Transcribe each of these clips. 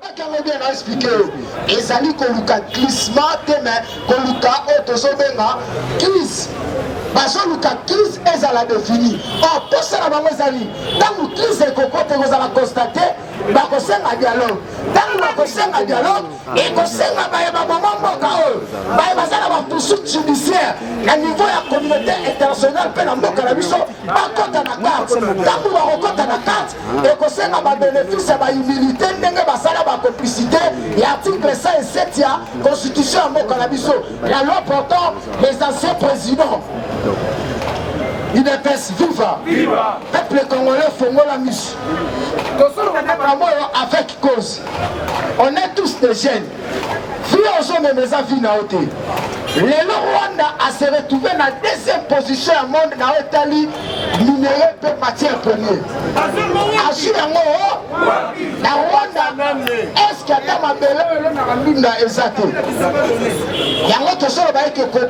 Quand bien expliqué, les amis koluka glissement mais koluka autosobenga crise. Parce que la crise est à la définie. Or, pour ça, les amis, dans la crise, vous allez constater qu'il y a un dialogue. Dans le dialogue, il y a un moment poursuite judiciaire à niveau de la communauté internationale. Il y a un carte. Dans la carte, il y a un bénéfice à l'humilité, la complicité. Il y a l'article 107 de la Constitution à la loi portant les anciens présidents. UDPS, viva! Viva! Peuple congolais, Fongo la mise. Avec cause. On est tous des jeunes. Le Rwanda a se retrouvé dans la deuxième position au monde dans l'Italie minéraux et matières premières. La Rwanda, est-ce qu'il y a un bel exact? Il y a un autre chose qui est que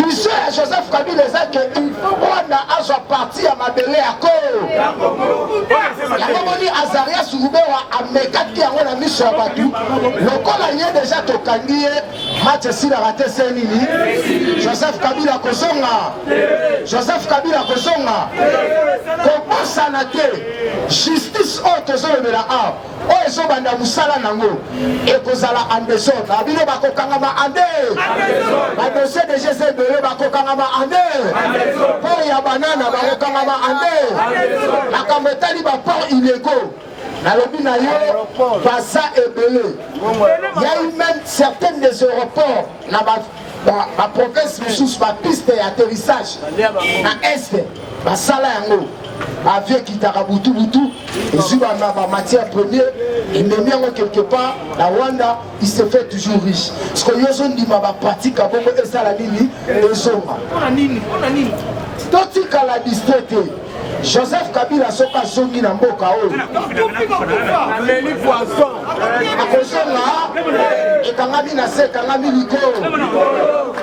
vision à Joseph Kabila que il faut Rwanda a son parti à Mabele à Koro. Il y a un Azaria Souroubera à Mekati à la mission à Batou. Le col a déjà tokangié match si la raté Senini. Joseph Kabila Kozonga. Joseph Kabila Kozonga. Comment ça n'a été justice haute zone de la A. Oh, ils sont dans Moussala Nango. Et Kozala Anderson. Abino Bakokangama Ande. Badossier de GC Belé Bakokangama Ande. Pour Yabanana Bakokangama Ande. La Kametali Baport illégaux. Dans le Binayo, Bassa et Belé. Il y a eu même certains des aéroports dans la province sous ma piste d'atterrissage. Dans l'Est, Bassala Yango. Avec Kitarabutu Butu, ils ont ma matière première, et même quelque part, la Rwanda, il se fait toujours riche. Parce que les gens disent que pratique à Bongo et Salamini, les hommes. Tout ce la distraite. Joseph Kabila soka zongi na mboka oyo. Ameli poisson. Akozonga ekangami na se ekangami likolo.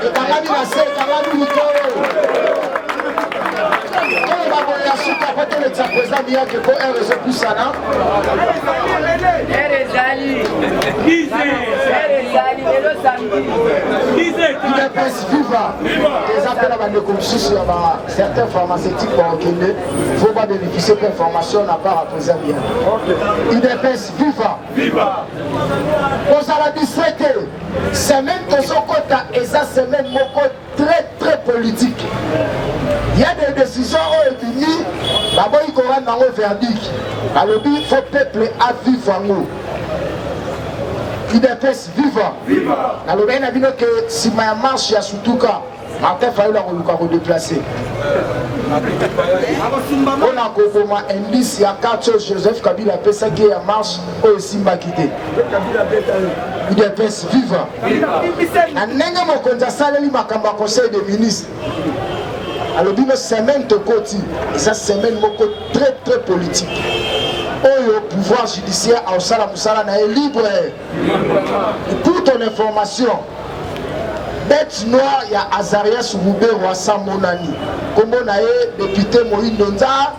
Ekangami na se ekangami likolo. Oyo baboya suka pote le tsapeza biya ke ko RS pusana. Erezali. Erezali elo samedi. Il est presse viva. Les appels à bande comme souci à certains pharmaceutiques pour Kenya. Il ne faut pas bénéficier d'informations à part à présent bien. UDPS, viva! Viva! Pour la distraite, c'est même que son côté, et ça c'est même mon très très politique. Il y a des décisions où il dit, d'abord il y aura dans le verdict. Alors il faut peuple à vivre en nous. UDPS, viva! Viva! Alors il y a dit que si ma marche, il y a surtout cas. Martin Fayou l'a redéplacé. On a comme indice, il y a 4 choses. Joseph Kabila a fait ça qui est en marche au Simba quitté. Il est pèse vivant. A nenga mo konza saleli makamba conseil des ministres. Alors une semaine de côté, et ça semaine moko très très politique. Le pouvoir judiciaire à Osala Moussala est libre. Pour ton information. Bête noire, il y a Azaria Souroubero à Samonani. Comme on a député Moïse Ndonza,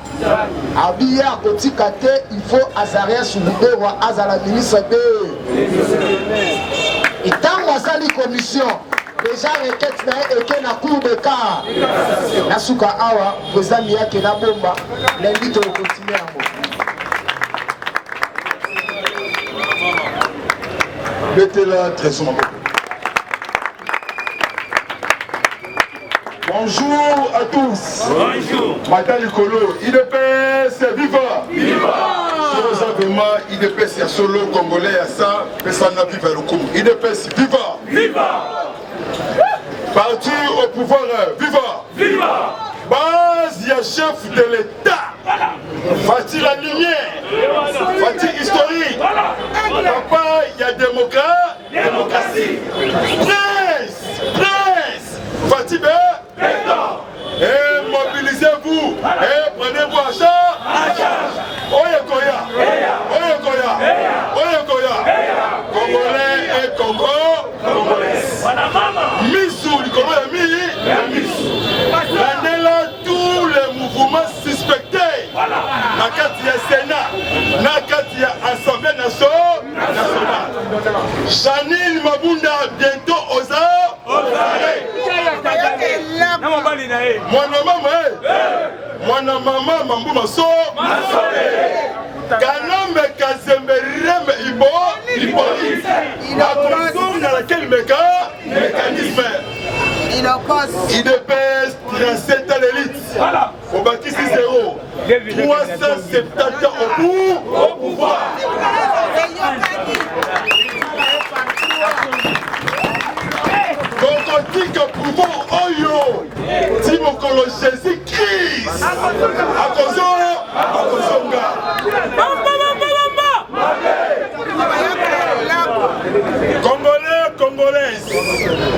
habillé à Kotikate, il faut Azaria Souroubero à Azala ministre B. Et tant que la commission, déjà requête et na cour de cas, Nasuka Awa, président Miyake na bomba, l'invite au continuer à moi. Mettez là très souvent. Bonjour à tous. Bonjour. Madame Nicolo, IDPS, viva. Viva. Vraiment, IDPS, il y a solo congolais, à ça, mais ça n'a viva le coup. IDPS, viva. Viva. Parti au pouvoir, viva. Viva. Base, il y a chef de l'État. Voilà. Fatih la lumière. Fatih historique. Voilà. Papa, il y a démocratie. Prince. Fatih B. Et mobilisez-vous et prenez-vous à charge. Oyekoya. Congolais et Congolais. Missou, du Congolais Lanela, tous les mouvements suspectés. Nakati ya Sénat, Nakati ya Assemblée nationale. Janine Mabunda, bientôt aux arts. Mwana mama mambu maso. Kanambe kazembe rembe ibo. La dans laquelle mécanisme. IDPS 37 à l'élite. Au bâti 6-0. 370 au pouvoir. Donc on dit que pouvoir Oyo, si mon colo Jésus-Christ, à Kozonga. Congolais, Congolaises,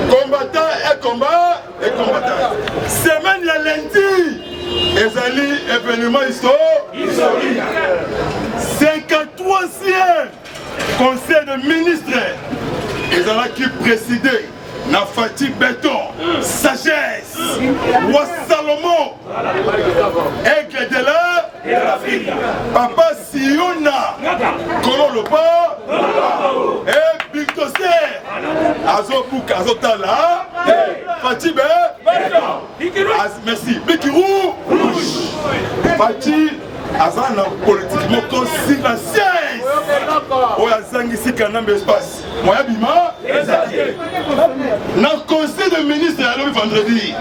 combattants et combattants. Semaine ya lundi, ezali événement historique. 53e conseil de ministres, ezala qui présidé. Nafati Béton, sagesse, roi Salomon, aigle de l'Afrique, Papa Siona, Colon Lopa, et Bictoser, Azobuk, Azotala, Fatih Béton, merci, Bikirou, Fatih, Azana politiquement silencieuse. Oh, Azangi si kanam espace. Moi, Bima, dans le conseil de ministres, alors vendredi,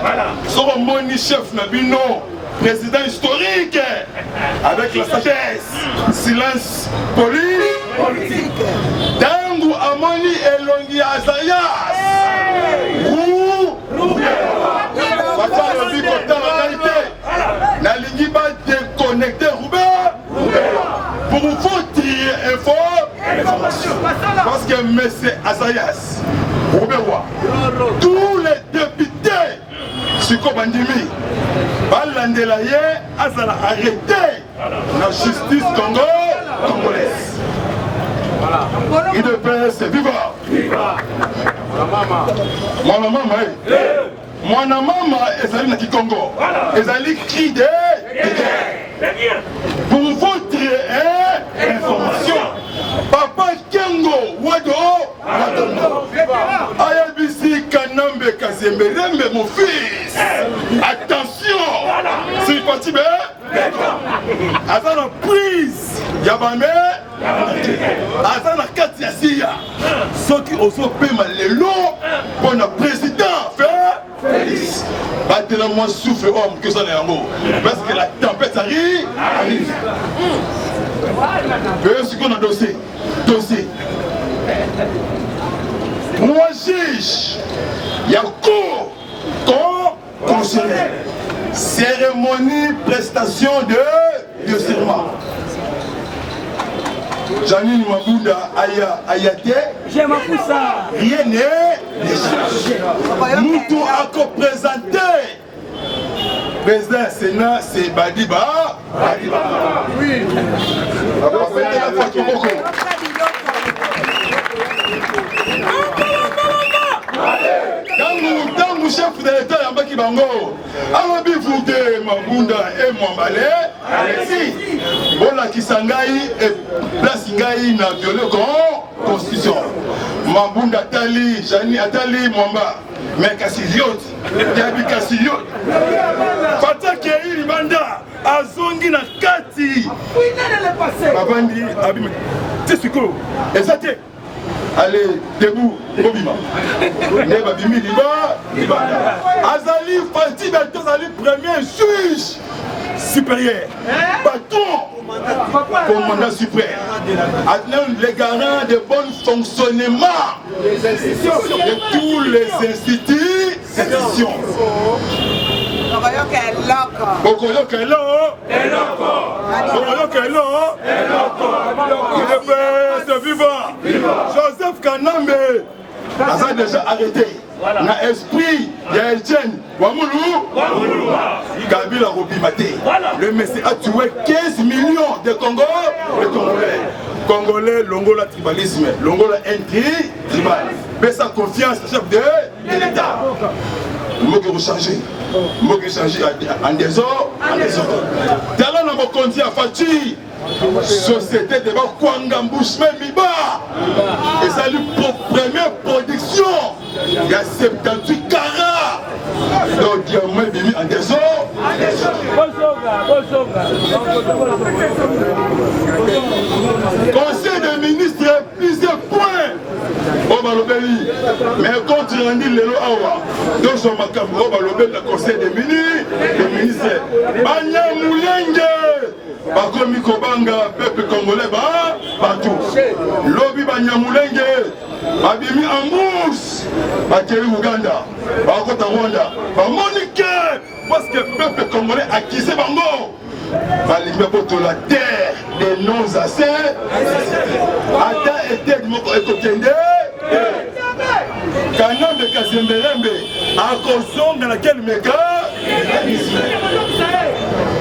sur mon chef Nabino, président historique, avec la sagesse, silence politique. Dangu Amoni et Longi Azayas. Nalingi va déconnecter Roubaix pour vous tirer information. Parce que M. Azayas, Roubaix, tous les députés, Siko Bandimi, Balandelaye, Azala arrêté la justice congolaise. Il devait se vivre. Mon maman, Mwana mama ezali na Kikongo. Ezali cri de guerre. Pour votre information, Papa Kengo Wado Ayabisi Kanambe Kazembe Rembe mon fils. Attention, c'est parti Azana prise Yabame Azana Kati Asia. Ceux qui osent paiement les lots pour le président Félix. Battez-le moins souffle homme que ça n'est un mot. Parce que la tempête arrive. Voyez ce qu'on a dossier. Moi juge, il y a cours constitutionnel. Cérémonie, prestation de serment. Janine Mabunda Ayate. Rien n'est nous tous encore présenté. Président Sénat, c'est Badiba. Oui. Dans mon chef de l'État, il y a un qui bango. Alors, vous de Mabunda et Mwambale. Allez-y. Voilà qui s'engaille et place Ngaï n'a violé la constitution. Mabunda Tali, Jani Atali, Mwamba. Mais Kassiliot, Gabi Kassiliot. Fata Kei Libanda, Azongi na Kati. Babandi, Abime. C'est ce que. Exactement. Allez, debout, Bobima. Neba Bimi Liba. Azali Fati Belto Azali premier juge supérieur. Bâton, commandant suprême. Les garants de bon fonctionnement de tous les institutions. Bokoyo Kelo, il est vivant. Joseph Kanambe a déjà arrêté. Na esprit, il y a Etienne Wamoulou, Kabila Robimate. Le monsieur a tué 15 millions de Congolais. Congolais, Longola tribalisme, Longola tribal. Mais sa confiance, chef de l'État. Nous devons changer. Nous devons changer en désordre. Talent dans mon conti à Fati. Société de Kwangambouche, même Miba. Et ça lui propose. y a 78 carats. Donc diamant est mis en dessous. Conseil des ministres, plusieurs points. Oh balobeli, mais quand tu rendis le lot awa, donc son macabre, oh balobeli, le conseil des ministres, Banya Moulenge, Bakomi Kobanga, peuple congolais, partout. Lobby Banya Moulenge, Babimi Amous, Bakeri Ouganda, Bakota Rwanda, Monique, parce que le peuple congolais a quitté Bango. La terre des non-assez, Ada était du Moko Ekokende, Canon de Kazemberembe, à cause dans laquelle Mega,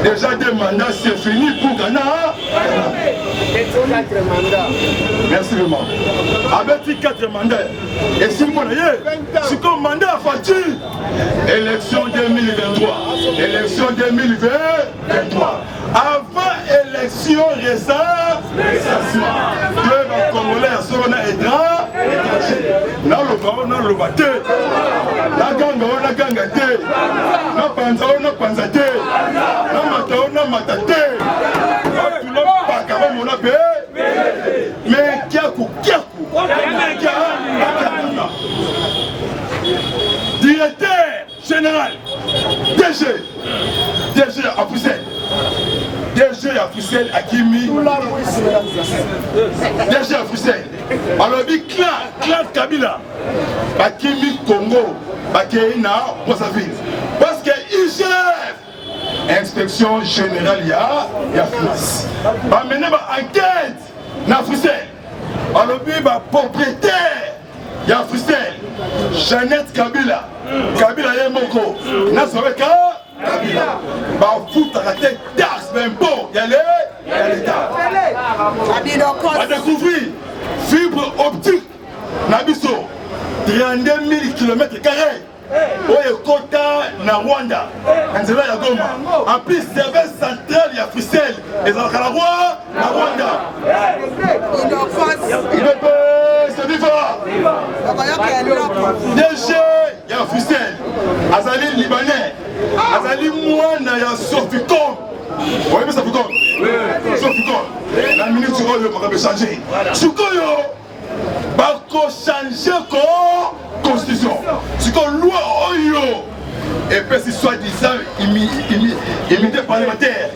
déjà des mandats, c'est fini pour Ghana. Merci vraiment. Avec 4 mandats, et si vous voyez, c'est comme mandat à Fati. Élection 2023, élection 2023. Avant élection récente, le Congolais a aidera, le baté, la ganga, la panza, la matate, mais Kiakou, directeur général, DG à Bruxelles. DG à Bruxelles, Akimi. DG à Bruxelles. Alors, il clan Kabila. Akimi Congo. Bakéina, Brazzaville. Parce que IGF, inspection générale, il y a France. Maintenant, enquête, dans Bruxelles. Alors, il y a propriétaire, il y a Bruxelles. Jeannette Kabila. Kabila Yemoko. Nazareka. Kabila. Bah, fout à la tête taxe, d'impôt. Il y a l'État. On va découvrir fibre optique. Nabiso. 32 000 km². Oye Kota na Rwanda. Anzela ya Goma. En plus, service central il y a Bruxelles. Et dans la Rwanda. Il c'est vivant. DG, il y a Bruxelles. Azali Libanais. Azali Mouana, il y a Soficom. Vous voyez Soficom? Soficom. La minute sur le on va changer. Sukoyo. Bako changer ko constitution. Suko loi Oyo. Et puis c'est soi-disant immunité parlementaire.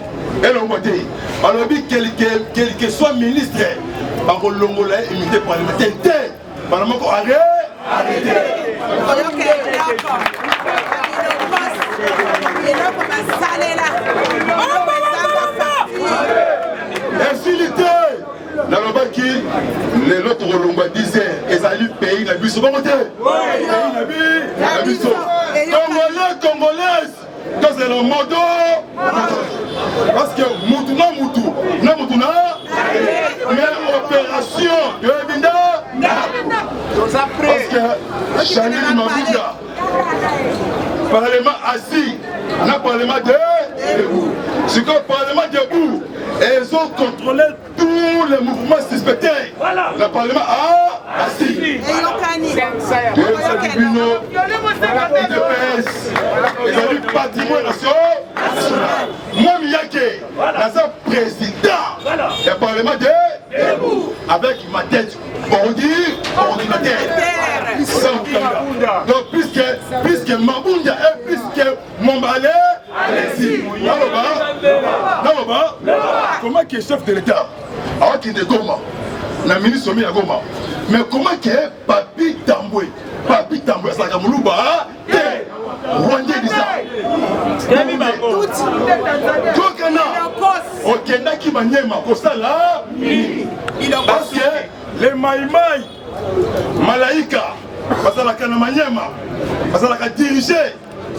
Et l'on vote. Alors quel que soit ministre, Bako Longola immunité parlementaire. Parlement ko arrêtez. Infinité. Dans le bas qui les autres Rolomba disaient Ezali pays la bus au bon côté. La bus Congolaise. Quand c'est le modo. Parce que Moutou mais opération de Ebinda. Parce que Chanel Mabouda. Parlement assis, on a parlement debout. C'est que le parlement debout, ils ont contrôlé tous les mouvements suspectés. Voilà. Le parlement a assis. Ils ont eu patrimoine national. Moi, Miyake, le président du parlement debout, avec ma tête ordinateur. Donc, puisque Mabunda et puisque Mombalé, allez-y. Comment qui est chef de l'État? Alors qu'il est Goma, la ministre Somi à Goma. Mais comment qui est Papi Tamboué, ça a Moulouba, Rwandais dit ça. Kokana, Okenda qui Manyema, Kosala, parce que les Maïmaï, Malaïka, parce que la Kanamanyema, parce que la dirigé,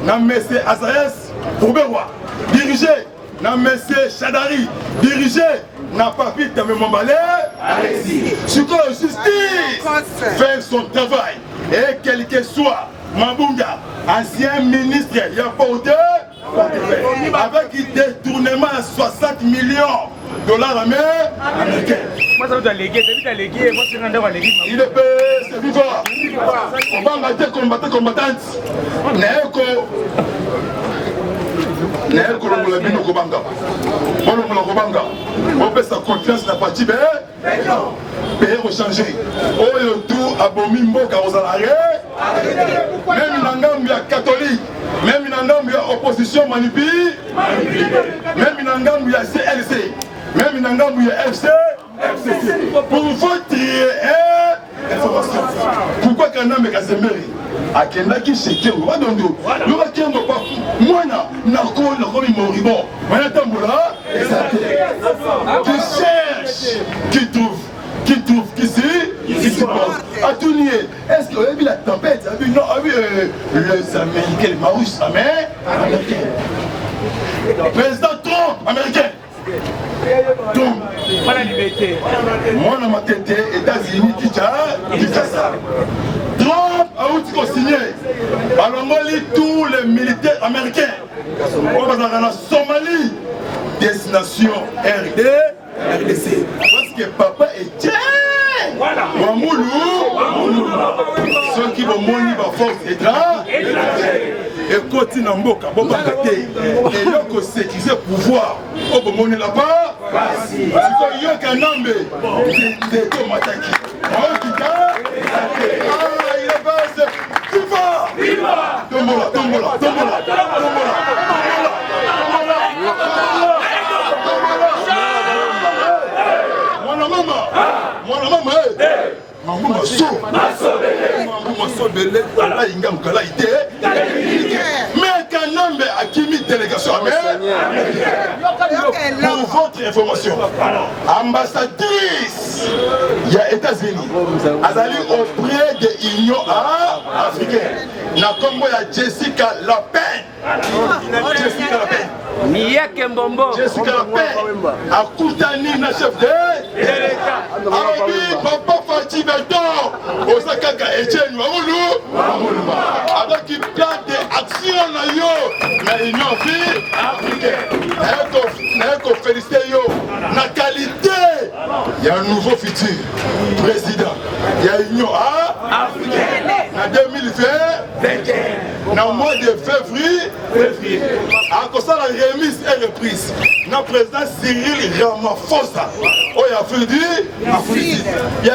na Messé Azaïs, Pourbewa, dirigé, na Messé Chadari, dirigé, na Papi Tamemambale, ce que la justice fait son travail, et quel que soit Mabunda, ancien ministre, il y a pas avec détournement à 60 millions dollars américains. Moi, ça doit léguer, moi, c'est un endroit légué. Il est payé, c'est vivant. On va mater combattante. Neko longola bino kobanga. Longola kobanga. On peut sa confiance na parti be. Payer au changer. Oyo tout abomi mboka aux salariés. Même nangambi ya catholique, même nangambi ya opposition manipule. Même nangambi ya CLC, même nangambi ya FCC. Pour vous trier information. Pourquoi Kanambe Kazemeri akendaki chez Wadondo Yoka Kengo pas mwana nako moribond mwana tambola qui cherche qui trouve qui se pense à tout nier. Est-ce que vous avez vu la tempête? Non, les Américains, les Marus américains. Président Trump américain. Donc, Voilà la liberté. moi, dans ma tête, États-Unis, Kinshasa. Trump a aussi signé. Alors, tous les militaires américains. On va dans la Somalie, destination RDC. Parce que papa est tiens. Wamoulou. Ceux qui vont moni va force étrangère. Et côté Namboka, bon bagaté. Et donc sécuriser pouvoir. Au bon moni là-bas. Si vous y a qu'un nambe, c'est comme attaqué. Il est bas. Viva! Tombola. Mwana mama mambo maso belé ala inga mukala ite mais Kanambe akimi délégation pour votre information ambassadrice il y a États-Unis azali auprès de l'Union africaine na Congo ya Jessica Lapin. Miyake Mbombo. Jessica Lapin akutani na chef de l'État. Alors papa Fati Beton Osaka Etienne Wamoulou. Alors qu'il plan des actions na yo na Union africaine. Nako félicité yo na qualité. Il y a un nouveau futur président. Il y a Union africaine. En 2020, dans le mois de février, à cause de la remise et reprise, le président Cyril Ramaphosa, il a fait il y a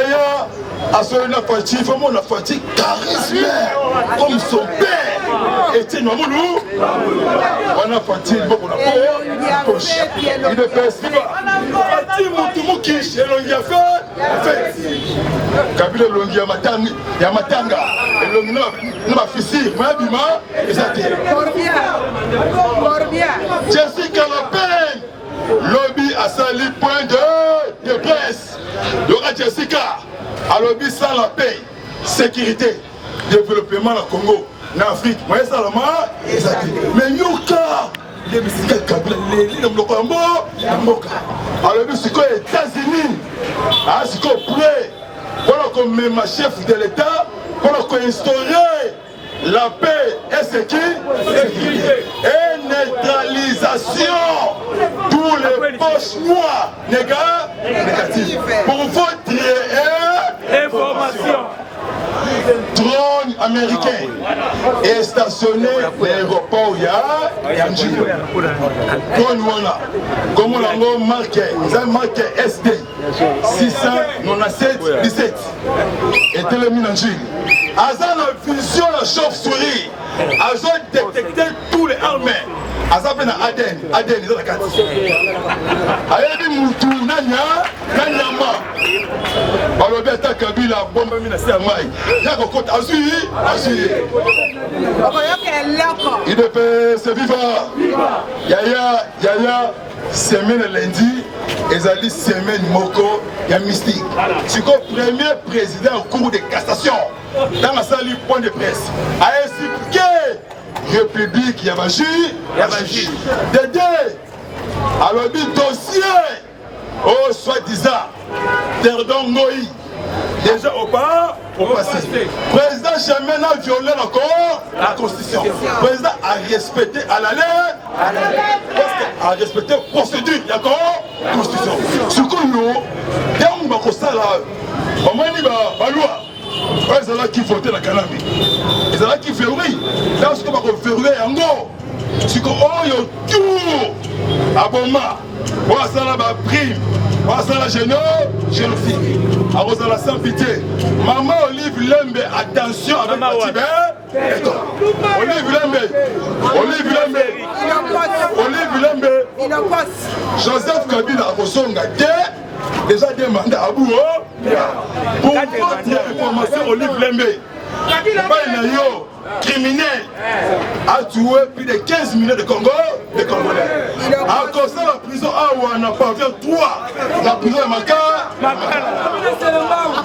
à ce parti, vraiment la partie charisme, comme son père, Etienne Wamoulou, on a parti, on a poche, il est perçu, parti Moutoumoukich, et l'on y a fait, Kabila Longi Yamatanga, et l'on a fait, Jessica Lapin, lobby à sali point de presse. Laura Jessica, à lobby sans la paix, sécurité, développement au Congo, en Afrique. Mais ça, mais Yuka, les Mexicains, les Mboka, à lobby, c'est quoi les États-Unis, c'est quoi prêt, voilà comme ma chef de l'État, voilà qu'on instaurer la paix et sécurité et neutralisation tous les poches noires négatives pour votre information. Drone américain est stationné à l'aéroport Yanji. Drone voilà. Comme on l'a marqué, SD 697 17 et téléminangi. Azan a vision la chauve-souris. Azan détecté tous les armées. Azan a Aden, ils ont la carte. Ayebi Moutou, Nanyama. Balobeta Kabila, bombe minasé à Maï. Yako Kote, Azui. Il est c'est vivant. Yaya, semaine lundi, Ezali semaine Moko, il y a mystique. C'est le premier président au cours de cassation. Dans la salle point de presse, a expliqué République Yavachi, Dédé, alors dit dossier, oh soi-disant, Terdon Moï, déjà au passé. Président jamais n'a violé encore la Constitution. Président a respecté à la lettre, a respecté la procédure, d'accord, Constitution. Ce que nous, dès qu'on va ça là, on m'a dit la loi. Ils ont qui voté la Canambi. Ils ont qui verrouille. Là, ce qu'on va verrouiller en gros. Ce qu'on a tout abonnement. Voilà ça la prime. Voilà ça la génocide. Alors ça la sans pitié. Maman Olive Lembe, attention avec ma tibet. Olive Lembe. Joseph Kabila a Rosonga déjà demandé à vous pour votre information Olive Lembe. Criminel a tué plus de 15 millions de Congolais. À cause de la prison, on n'a pas vu 3. La prison est Makala.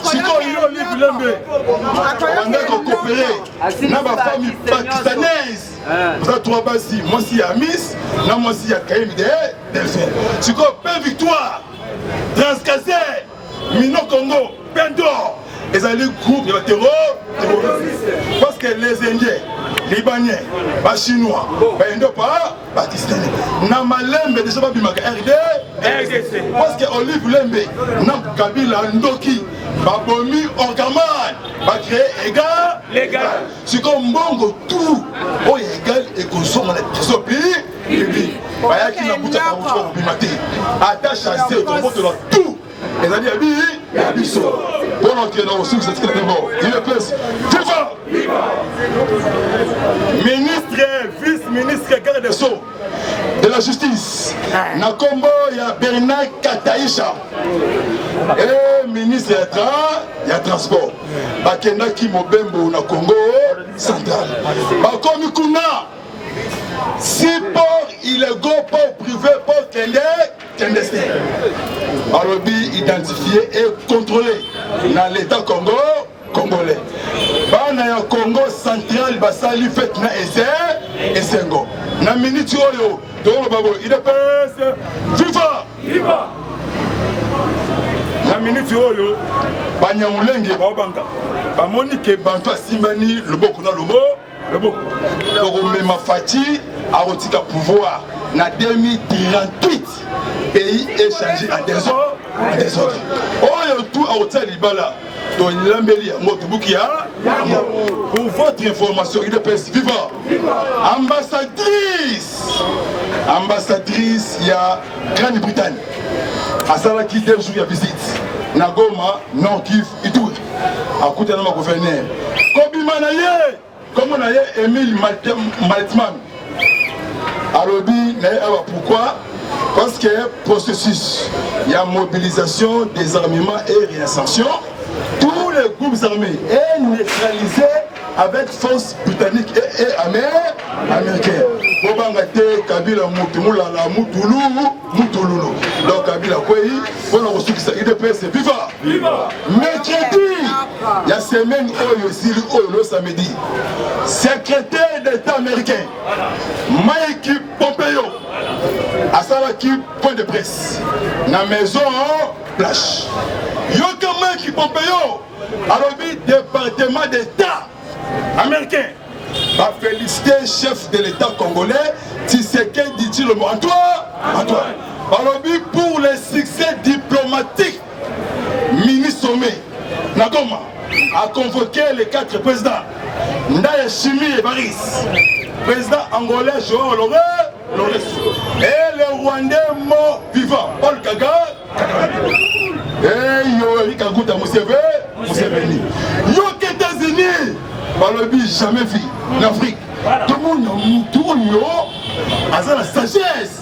Si on a Olive Lembe, on a coopéré dans ma famille pakistanaise. Vous avez 3 bases, moi si à Miss, moi si à Kaïm Delphin. Si on a victoire, Transcasé, Mino Congo, Pendor. Ils ont les groupes de terroristes. Parce que les Indiens, les Libanais, les Chinois, les Indo-Pas, les Pakistanais, Namalembe déjà pas bimaka RDC. Parce que Olive Lembe, Nam Kabila Ndoki, Babomi Orgaman, va créer égal. C'est comme Bongo tout, oh égal et consomme les trésors pays. Baya qui n'a bouta pas au bimate. Attache à ce qu'on tout. Et ça dit Abisso. Bon entrée dans le succès, c'est d'abord. Il est plus. Viva! Ministre, vice-ministre, garde des Sceaux de la justice. Nakombo, il y a Bernard Kataïcha. Et ministre, il y a transport. Bakenda Kimobembo, na Congo central. Bakomi Kuna. Si port illégaux, port privé, port clandestin. Alors, identifié et contrôlé dans l'État congolais. Dans le Congo central, basali fait na Esengo. Na minute oyo, il est viva! Na minute oyo, Banyamulenge, Babanga. Bamonique Banto Simani, le Boko na Lobo. Le Mafati a retiré le pouvoir en 2038. Le pays est changé en désordre. Oh, tout a retiré le bala. Donc, il y a pour votre information, il est vivant. Ambassadrice, il y a Grande-Bretagne. À Salaki, 2 jours, il y a visite. Nagoma, Nord-Kivu, et tout. À côté de ma gouverneur. Kobimanaye! Comme on a eu Émile Maltman, pourquoi? Parce qu'il y a un processus, il y a mobilisation, désarmement et réinsertion. Tous les groupes armés sont neutralisés avec force britannique et américaine. Bobangate, Kabila Moutoulala, Moutoulou. Donc Kabila Kouei, pour le ressources, ça, IDPS, viva! Mercredi, il y a semaine où samedi. Secrétaire d'État américain, Mike Pompeo, à Salaki, point de presse. Dans la maison, plage. Yoka Mike Pompeo, à l'objet département d'État américain. Va féliciter le chef de l'État congolais, Tshisekedi dit-il Antoine. Pour les succès diplomatiques, ministre Sommet, Nagoma a convoqué les 4 présidents, Ndaye Chimi et Baris, président angolais Joao Lorenzo, et le Rwandais mort vivant, Paul Kagame, et Yoweri Kaguta Museveni. Yok États-Unis, jamais vu en Afrique. Tout le monde a la sagesse.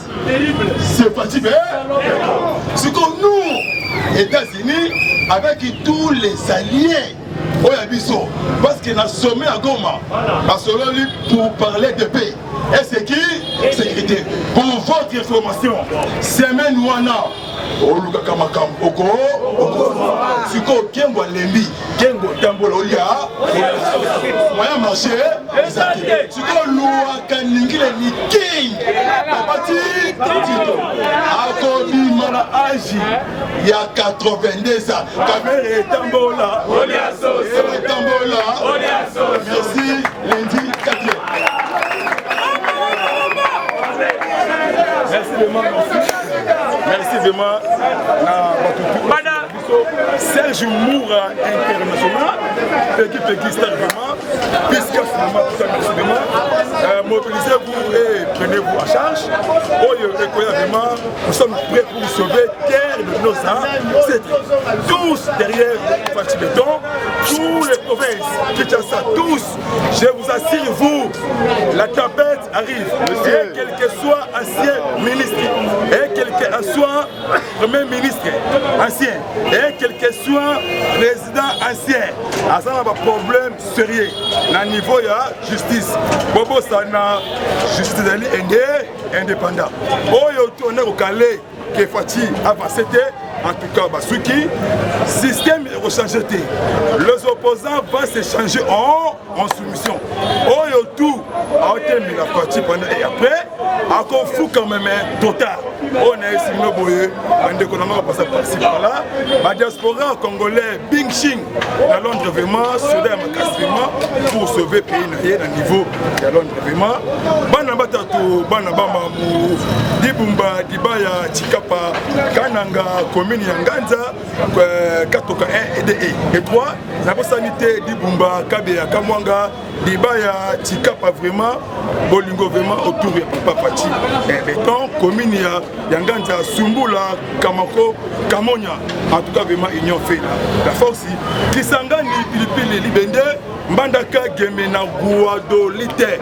C'est fatigué. C'est comme nous, États-Unis, avec tous les alliés, parce qu'il a sommé à Goma, pour parler de paix. Et c'est qui? Sécurité. Pour votre information, semaine Wana, olukaka makambo oko siko kengo alembi kengo tambola olia moyen marché siko luaka ningile ni king papati tito akobima na agi ya 82 ans kamere tambola olia tambola merci lundi 4e. Merci vraiment. Serge Moura international, petit star vraiment, puisque finalement tout ça merci vraiment. Mobilisez-vous et prenez-vous en charge. Vraiment, nous sommes prêts pour sauver terre de nos ancêtres. Tous derrière Fatih Béton, tous les provinces, Kinshasa, tous, je vous assure, vous, la tempête arrive. Et quel que soit ancien ministre, et quel que soit premier ministre ancien, et quel que soit président ancien, à ça on a un problème sérieux. À niveau de la justice, Bobo Sana, justice indépendant. Oyo tourné au Calais, que Fatih avancé. En tout cas, Basuki, système est rechangé. Les opposants vont se changer en soumission. Oyo tout a été mis la partie pendant et après, encore fou quand même, total. On est ici, nous boyons, on va passer par-ci par-là. La diaspora congolais, Bing Ching, à Londres vraiment, Soudan vraiment, pour sauver le pays à niveau de Londres vraiment. Banabatatou, Banabama, Dibumba, Dibaya, Chikapa, Kananga, commune Yanganza, Katoka 1 et 3, la sanité Dibumba, Kabea, Kamwanga, Dibaya, Chikapa vraiment, Bolingo vraiment autour de Papa Pati. Et béton, commune Yanganza, Sumbula, Kamako, Kamonia, en tout cas vraiment union fait la force. Kisangani, Pilipili, Libende, Mbandaka, Gemena, Guado, Lite,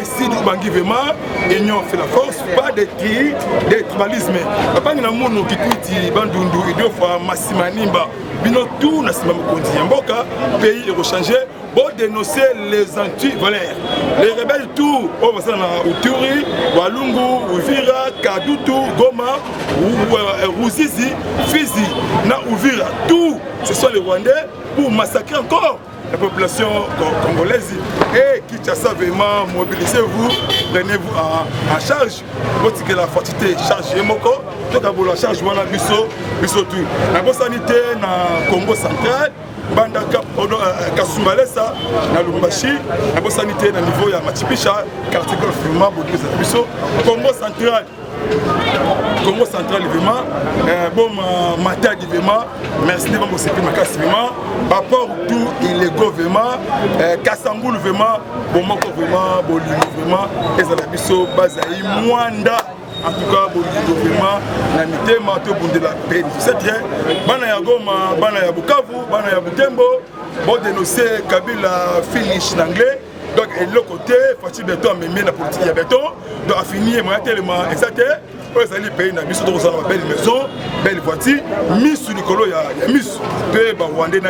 si nous bangi vraiment, union fait la force, pas de tri, de tribalisme. Papa n'a mono qui tweet, Bandundu, et deux fois Massimanimba, Bino tout, Nassima Mokondi, Mboka, pays est rechangé. Pour dénoncer les anti-voleurs. Les rebelles tout, on va s'en Uturi, Walungu, Uvira, Kadutu, Goma, Ruzizi, Fizi, Na Uvira, tout, ce sont les Rwandais pour massacrer encore la population congolaise. Et Kinshasa vraiment, mobilisez-vous, prenez-vous en charge. Votre que la fatigué charge Moko, tout d'abord la charge voilà biso tout. La bonne sanité dans Congo central. Bandaka Kasumbalesa na Lumbashi, la bonne sanité na niveau ya Machipisha, quartier golf vraiment Bodouza Biso, Congo central vraiment, bon Matadi vraiment, merci de mon sécurité Makasi vraiment, rapport tout illégaux vraiment, Kassangoul vraiment, bon Moko vraiment, Bolingo vraiment, Ezala Biso, Bazaï, Mwanda. En tout cas, Bolingo vraiment, na mitema to bundela pays. C'est très. Bana ya Goma, bana ya Bukavu, bana ya Butembo, bon dénoncer Kabila finish en anglais. Donc, et de l'autre côté, Fatih Béton a mis la politique à béton. Donc, a fini, moi, tellement exact. Pour les pays, on a mis sur une belle maison, belle voiture, mis sur le colo, il y a mis sur le Rwandais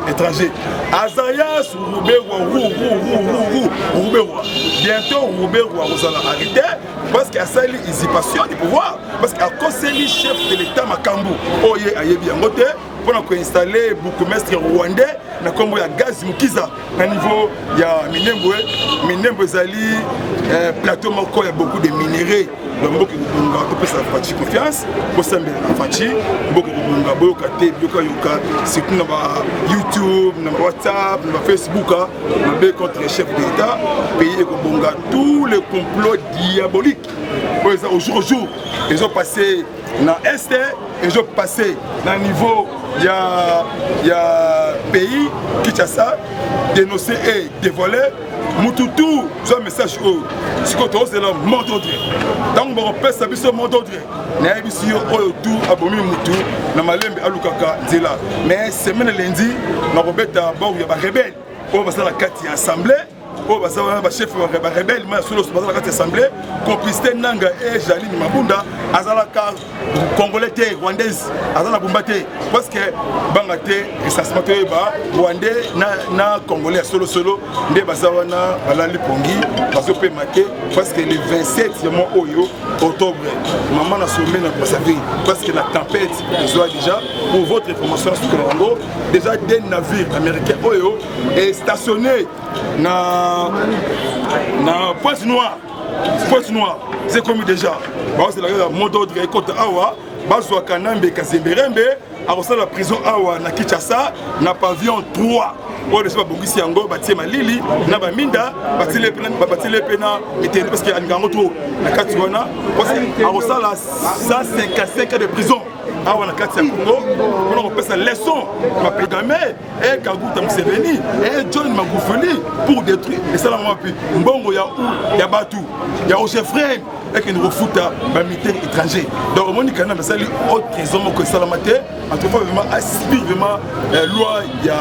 étranger. Azaya, sur Rouberoua. Bientôt, Rouberoua, vous allez arrêter. Parce qu'il y a ça, ils y passionnent du pouvoir. Parce qu'à cause c'est le chef de l'État Makambu, Oye Ayebi Angote, pour installer beaucoup de mestres rwandais, na kombo ya gaz Mukiza, à niveau il y a Minembwe Zali, plateau Moko, il y a beaucoup de minéraux. Donc, on va faire Fatih confiance, pour ça, Fatih, beaucoup de Boyokate, Boyoka, surtout dans YouTube, dans WhatsApp, dans Facebook, on va contre les chefs d'État, pays et tous les complots diaboliques. Au jour au jour, ils ont passé dans l'Est, ils ont passé dans le niveau, il y a pays, Kinshasa, dénoncé et dévoilé. Moutoutou, j'ai un message au Sikoto, c'est le mot d'ordre. Donc, on peut savoir ce mot d'ordre. Nous avons ici tout abomi Moutou, nous avons Alukaka, mais semaine lundi, nous avons d'abord des rebelles. On va faire la carte assemblée. oyo baza wana bachef barebele ma solo bazalaka te assemblée complicité nanga e Jaline Mabunda azalaka congolais te rwandaise azala bumba te parce que banga te recensement te ba rwandais na congolais ya solo nde baza wana balali pongi bazopema te parce que le 27 ya mois oyo octobre maman na sommet na Brazzaville parce que la tempête besoin déjà pour votre information sur Congo déjà des navires américains oyo est stationné na Pointe Noire c'est comme déjà c'est la mot d'ordre côté awa bazwa kanambe kazemberembe à la prison awa na Kinshasa na pavillon 3 oyo deja babongisi yango batie malili na baminda batile pena etende parce que alingango to na kati wana parce que arosala 155 ans de prison awa na kati ya Congo mpona kopesa leçon bapedame e Kaguta Museveni e John Magufuli pour détruire esala mwapi mbongo ya batu ya Ojefrem ekende kofuta bamilitaire étranger donc omoni kana basali autre raison moko esalama te en tout cas vraiment aspire vraiment loi ya